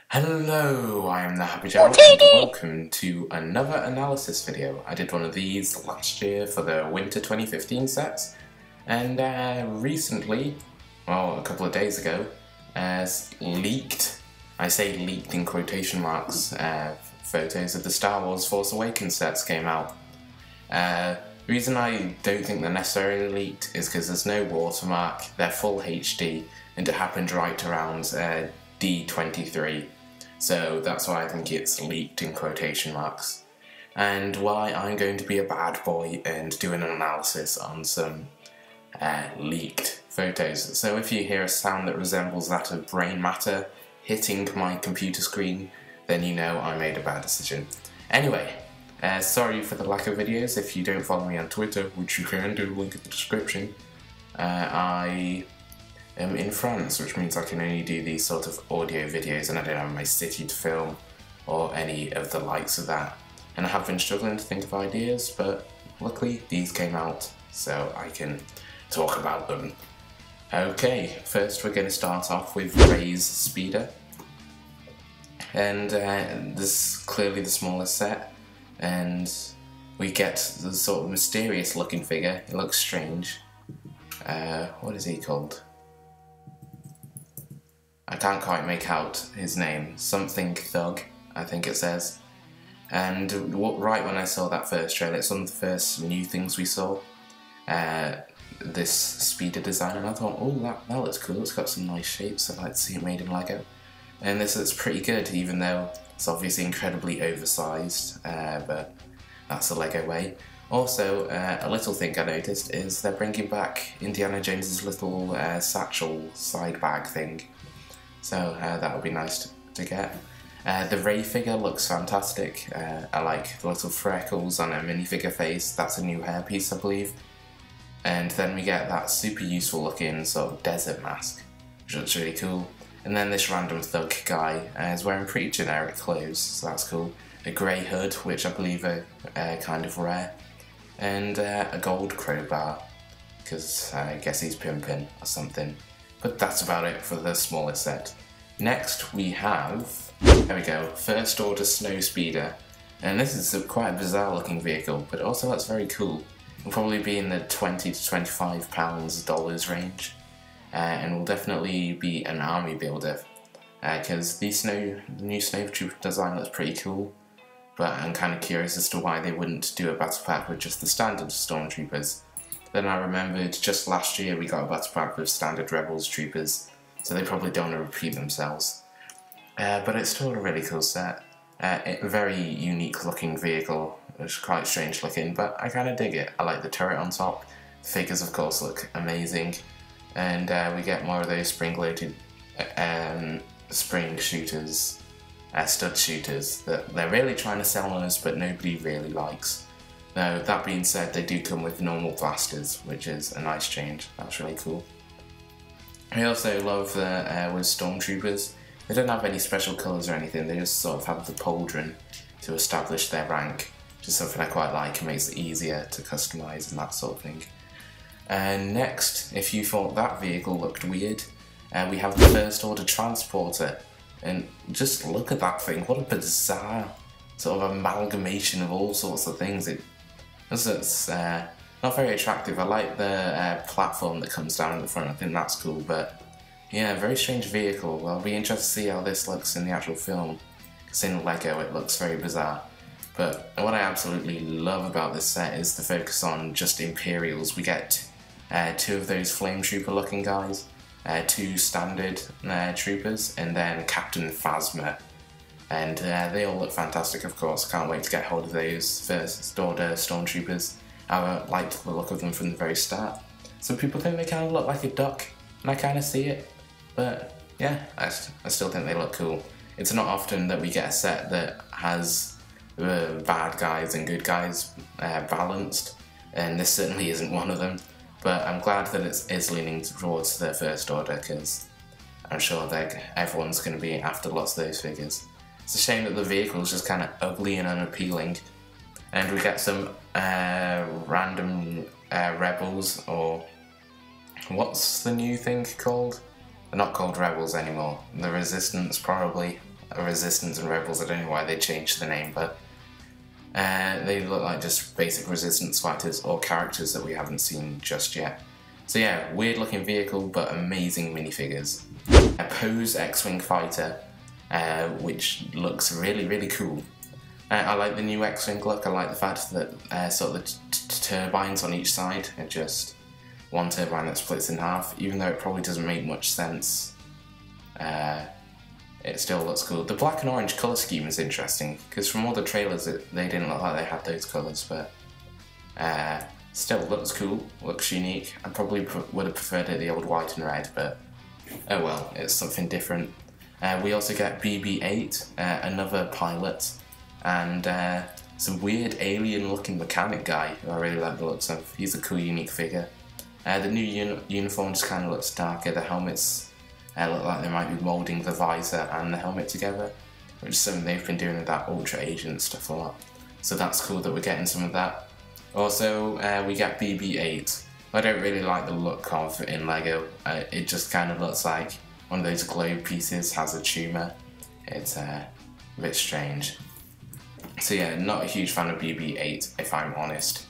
Hello, I am the Happy Gerald and welcome to another analysis video. I did one of these last year for the Winter 2015 sets, and recently, well, a couple of days ago, leaked, I say leaked in quotation marks, photos of the Star Wars Force Awakens sets came out. The reason I don't think they're necessarily leaked is because there's no watermark, they're full HD, and it happened right around D23. So that's why I think it's leaked in quotation marks. And why I'm going to be a bad boy and do an analysis on some leaked photos. So if you hear a sound that resembles that of brain matter hitting my computer screen, then you know I made a bad decision. Anyway, sorry for the lack of videos. If you don't follow me on Twitter, which you can do, link in the description, I am in France, which means I can only do these sort of audio videos and I don't have my city to film or any of the likes of that. And I have been struggling to think of ideas, but luckily these came out so I can talk about them. Okay, first we're going to start off with Rey's Speeder. And this is clearly the smallest set, and we get the sort of mysterious looking figure. It looks strange. What is he called? I can't quite make out his name. Something Thug, I think it says. And right when I saw that first trailer, it's one of the first new things we saw. This speeder design, and I thought, oh, that looks cool. It's got some nice shapes. I'd like to see it made in Lego. And this looks pretty good, even though it's obviously incredibly oversized, but that's the Lego way. Also, a little thing I noticed is they're bringing back Indiana Jones's little satchel side bag thing. So that would be nice to get. The Rey figure looks fantastic. I like the little freckles on her minifigure face. That's a new hairpiece, I believe. And then we get that super useful looking sort of desert mask, which looks really cool. And then this random thug guy is wearing pretty generic clothes, so that's cool. A grey hood, which I believe are kind of rare. And a gold crowbar, because I guess he's pimping or something. But that's about it for the smallest set. Next we have, there we go, First Order Snowspeeder. And this is quite a bizarre looking vehicle, but also looks very cool. It'll probably be in the $20 to $25 range. And will definitely be an army builder. Because the new Snowtrooper design looks pretty cool. But I'm kind of curious as to why they wouldn't do a battle pack with just the standard Stormtroopers. Then I remembered just last year we got a battle pack with standard Rebels troopers, so they probably don't want to repeat themselves. But it's still a really cool set. A very unique looking vehicle. It's quite strange looking, but I kind of dig it. I like the turret on top. The figures of course look amazing. And we get more of those spring-loaded spring shooters, stud shooters that they're really trying to sell on us, but nobody really likes. Now, that being said, they do come with normal blasters, which is a nice change. That's really cool. I also love with Stormtroopers, they don't have any special colours or anything, they just sort of have the pauldron to establish their rank, which is something I quite like. It makes it easier to customise and that sort of thing. And next, if you thought that vehicle looked weird, we have the First Order Transporter. And just look at that thing, what a bizarre sort of amalgamation of all sorts of things. It's not very attractive. I like the platform that comes down in the front, I think that's cool, but yeah, very strange vehicle. Well, I'll be interested to see how this looks in the actual film, because in Lego it looks very bizarre. But what I absolutely love about this set is the focus on just Imperials. We get two of those Flame Trooper looking guys, two standard troopers, and then Captain Phasma. And they all look fantastic, of course. Can't wait to get hold of those First Order Stormtroopers. I liked the look of them from the very start. Some people think they kind of look like a duck, and I kind of see it. But yeah, I still think they look cool. It's not often that we get a set that has the bad guys and good guys balanced, and this certainly isn't one of them. But I'm glad that it is leaning towards the First Order, because I'm sure that everyone's going to be after lots of those figures. It's a shame that the vehicle is just kind of ugly and unappealing. And we get some random rebels, or what's the new thing called? They're not called rebels anymore. The Resistance, probably. Resistance and Rebels. I don't know why they changed the name, but they look like just basic Resistance fighters or characters that we haven't seen just yet. So yeah, weird looking vehicle, but amazing minifigures. A Pose X-Wing fighter, which looks really cool. I like the new X-Wing look. I like the fact that sort of the turbines on each side are just one turbine that splits in half, even though it probably doesn't make much sense. It still looks cool. The black and orange colour scheme is interesting, because from all the trailers they didn't look like they had those colours, but still looks cool, looks unique. I probably would have preferred it the old white and red, but oh well, it's something different. We also get BB-8, another pilot, and some weird alien looking mechanic guy who I really like the looks of. He's a cool unique figure. The new uniform just kind of looks darker. The helmets look like they might be moulding the visor and the helmet together, which is something they've been doing with that Ultra Agent stuff a lot. So that's cool that we're getting some of that. Also, we get BB-8. I don't really like the look of in LEGO. It just kind of looks like one of those globe pieces has a tumour. It's a bit strange. So yeah, not a huge fan of BB-8 if I'm honest.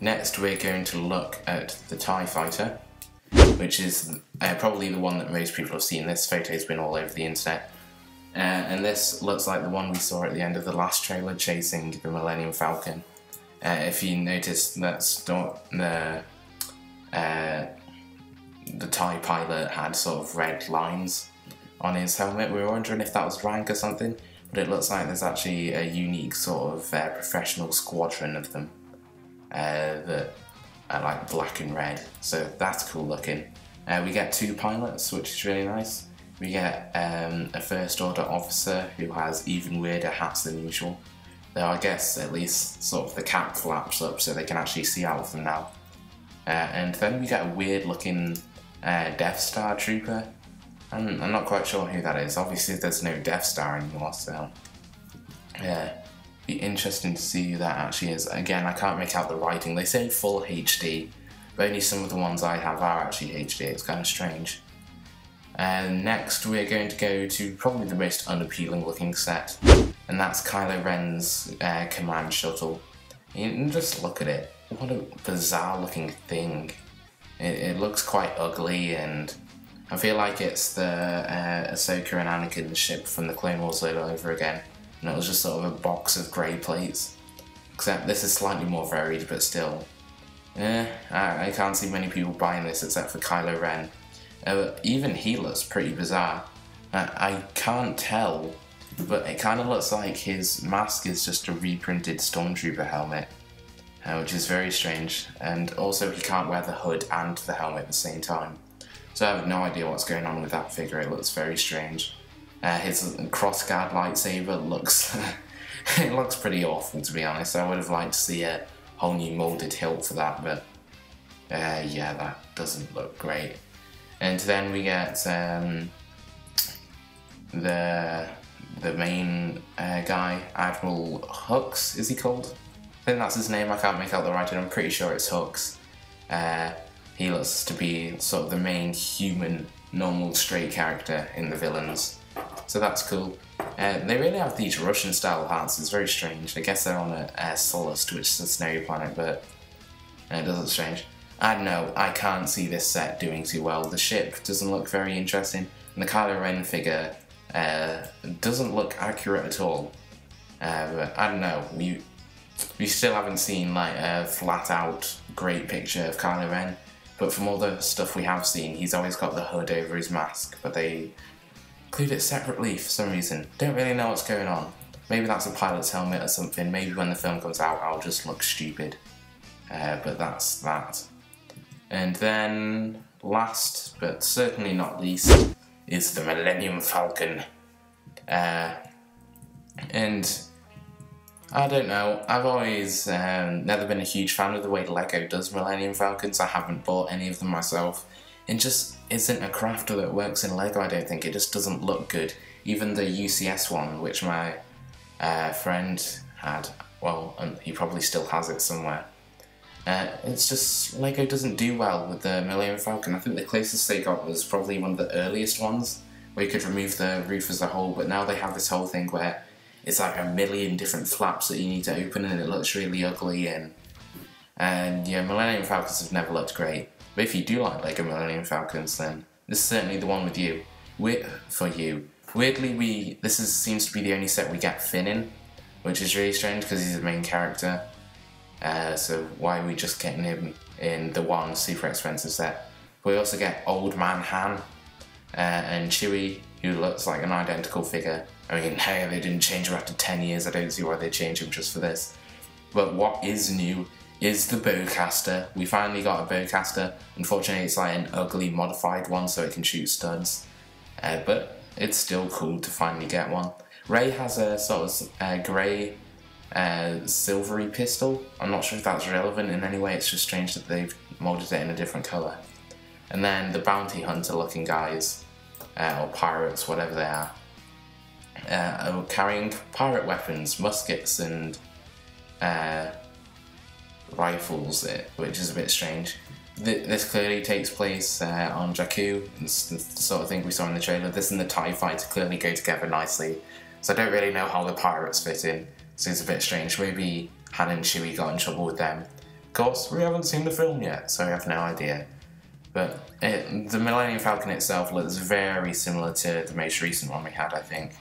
Next we're going to look at the TIE Fighter, which is probably the one that most people have seen. This photo's been all over the internet. And this looks like the one we saw at the end of the last trailer chasing the Millennium Falcon. If you notice, that's the TIE pilot had sort of red lines on his helmet. We were wondering if that was rank or something, but it looks like there's actually a unique sort of professional squadron of them that are like black and red, so that's cool looking. We get 2 pilots, which is really nice. We get a First Order officer who has even weirder hats than usual, though I guess at least sort of the cap flaps up so they can actually see out of them now. And then we get a weird looking Death Star trooper. I'm not quite sure who that is. Obviously there's no Death Star anymore, so yeah, be interesting to see who that actually is. Again, I can't make out the writing. They say full HD, but only some of the ones I have are actually HD. It's kind of strange. And next we're going to go to probably the most unappealing looking set, and that's Kylo Ren's command shuttle. And just look at it. What a bizarre looking thing. It looks quite ugly, and I feel like it's the Ahsoka and Anakin ship from the Clone Wars all over again, and it was just sort of a box of grey plates. Except this is slightly more varied, but still. I can't see many people buying this except for Kylo Ren. Even he looks pretty bizarre. I can't tell, but it kind of looks like his mask is just a reprinted Stormtrooper helmet, which is very strange. And also he can't wear the hood and the helmet at the same time. So I have no idea what's going on with that figure. It looks very strange. His crossguard lightsaber looks it looks pretty awful, to be honest. I would have liked to see a whole new moulded hilt for that, but yeah, that doesn't look great. And then we get the main guy, Admiral Hux, is he called? I think that's his name. I can't make out the writing. I'm pretty sure it's Hux. He looks to be sort of the main human, normal, straight character in the villains. So that's cool. They really have these Russian-style hats. It's very strange. I guess they're on a Solist, which is a snowy planet, but it does look strange. I don't know. I can't see this set doing too well. The ship doesn't look very interesting, and the Kylo Ren figure doesn't look accurate at all. But I don't know. We still haven't seen like a flat-out great picture of Kylo Ren. But from all the stuff we have seen, he's always got the hood over his mask, but they include it separately for some reason. Don't really know what's going on. Maybe that's a pilot's helmet or something. Maybe when the film comes out, I'll just look stupid. But that's that. And then, last but certainly not least, is the Millennium Falcon. And I don't know, I've always never been a huge fan of the way LEGO does Millennium Falcons. I haven't bought any of them myself. It just isn't a crafter that works in LEGO, I don't think. It just doesn't look good. Even the UCS one, which my friend had, well, and he probably still has it somewhere. It's just, LEGO doesn't do well with the Millennium Falcon. I think the closest they got was probably one of the earliest ones, where you could remove the roof as a whole, but now they have this whole thing where it's like a million different flaps that you need to open, and it looks really ugly. And yeah, Millennium Falcons have never looked great. But if you do like LEGO Millennium Falcons, then this is certainly the one with you. For you. Weirdly, seems to be the only set we get Finn in, which is really strange because he's the main character. So why are we just getting him in the one super expensive set? But we also get Old Man Han and Chewie, who looks like an identical figure. I mean, hey, they didn't change him after 10 years. I don't see why they changed him just for this. But what is new is the bowcaster. We finally got a bowcaster. Unfortunately, it's like an ugly modified one, so it can shoot studs. But it's still cool to finally get one. Rey has a sort of grey, silvery pistol. I'm not sure if that's relevant in any way. It's just strange that they've molded it in a different colour. And then the bounty hunter looking guys, or pirates, whatever they are carrying pirate weapons, muskets and rifles, which is a bit strange. This clearly takes place on Jakku. It's the sort of thing we saw in the trailer. This and the TIE fighter clearly go together nicely. So I don't really know how the pirates fit in, so it's a bit strange. Maybe Han and Chewie got in trouble with them. Of course, we haven't seen the film yet, so we have no idea. But the Millennium Falcon itself looks very similar to the most recent one we had, I think.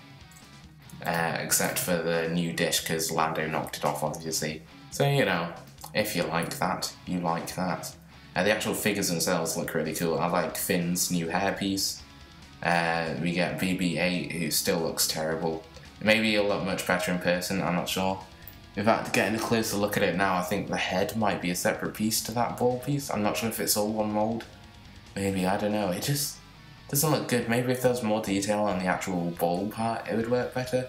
Except for the new dish, because Lando knocked it off, obviously. So, you know, if you like that, you like that. The actual figures themselves look really cool. I like Finn's new hairpiece. We get BB-8, who still looks terrible. Maybe he'll look much better in person, I'm not sure. In fact, getting a closer look at it now, I think the head might be a separate piece to that ball piece. I'm not sure if it's all one mould. Maybe, I don't know. It just doesn't look good. Maybe if there was more detail on the actual ball part, it would work better.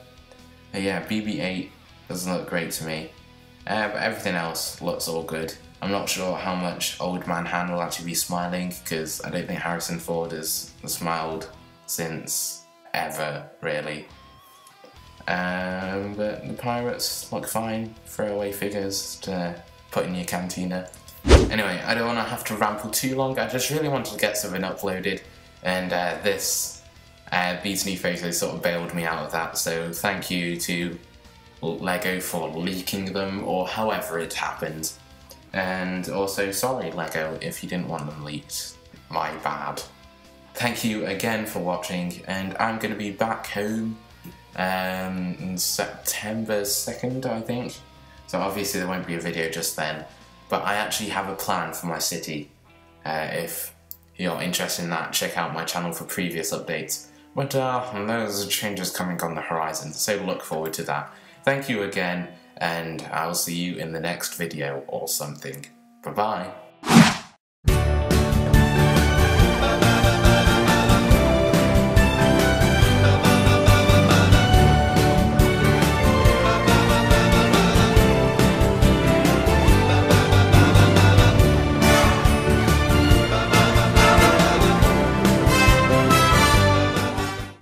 But yeah, BB-8 doesn't look great to me. But everything else looks all good. I'm not sure how much Old Man Han will actually be smiling, because I don't think Harrison Ford has smiled since ever, really. But the pirates look fine. Throwaway figures to put in your cantina. Anyway, I don't want to have to ramble too long. I just really wanted to get something uploaded, and these new photos sort of bailed me out of that. So thank you to LEGO for leaking them, or however it happened. And also, sorry LEGO if you didn't want them leaked. My bad. Thank you again for watching, and I'm going to be back home in September 2nd, I think. So obviously there won't be a video just then, but I actually have a plan for my city. If you're interested in that, check out my channel for previous updates. But there's changes coming on the horizon, so look forward to that. Thank you again, and I'll see you in the next video or something. Bye bye.